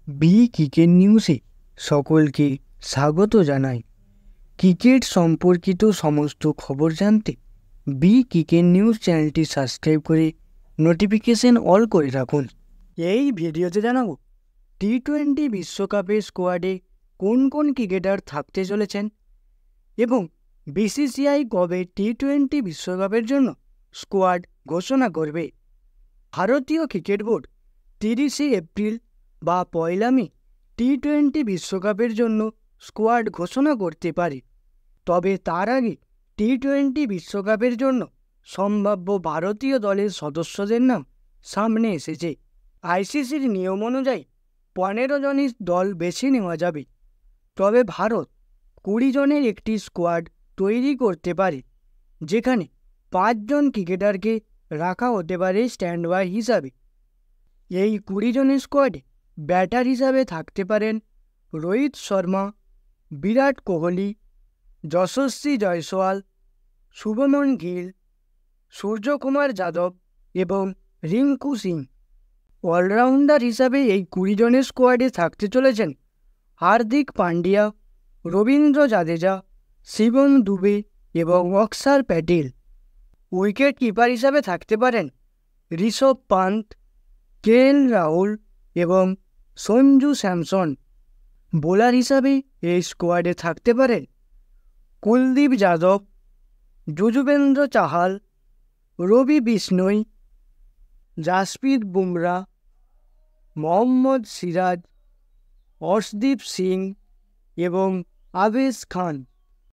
B cricket নিউজে সকলকে স্বাগত জানাই। ক্রিকেট সম্পর্কিত সমস্ত খবর জানতে বি ক্রিকেট নিউজ চ্যানেলটি সাবস্ক্রাইব করে নোটিফিকেশন অল করে রাখুন। এই ভিডিওতে জানাবো টি-20 বিশ্বকাপের স্কোয়াডে কোন কোন ক্রিকেটার থাকতে চলেছেন এবং বিসিসিআই কবে টি-20 বিশ্বকাপের জন্য স্কোয়াড ঘোষণা করবে। ভারতীয় ক্রিকেট বোর্ড 30শে এপ্রিল বা 1 মে টি-20 বিশ্বকাপের জন্য স্কোয়াড ঘোষণা করতে পারে। তবে তার আগে টি-20 বিশ্বকাপের জন্য সম্ভাব্য ভারতীয় দলের সদস্যদের নাম সামনে এসেছে। আইসিসির নিয়ম অনুযায়ী 15 জনের দল বেছে নেওয়া যাবে, তবে ভারত 20 জনের একটি স্কোয়াড তৈরি করতে পারে, যেখানে 5 জন ক্রিকেটারকে রাখা হতে পারে স্ট্যান্ড বাই হিসাবে। এই 20 জনের স্কোয়াডে ব্যাটার হিসাবে থাকতে পারেন রোহিত শর্মা, বিরাট কোহলি, যশস্বী জয়সওয়াল, শুভমন গিল, সূর্যকুমার যাদব এবং রিঙ্কু সিং। অলরাউন্ডার হিসাবে এই 20 জনের স্কোয়াডে থাকতে চলেছেন হার্দিক পান্ডিয়া, রবীন্দ্র জাদেজা, শিবম দুবে এবং অক্ষর প্যাটেল। উইকেট কিপার হিসাবে থাকতে পারেন ঋষভ পান্ত, কেএল রাহুল এবং সঞ্জু স্যামসন। বোলার হিসাবে এই স্কোয়াডে থাকতে পারেন কুলদীপ যাদব, যজুবেন্দ্র চাহাল, রবি বিষ্ণই, জাসপ্রীত বুমরা, মোহাম্মদ সিরাজ, অর্শদীপ সিং এবং আবেশ খান।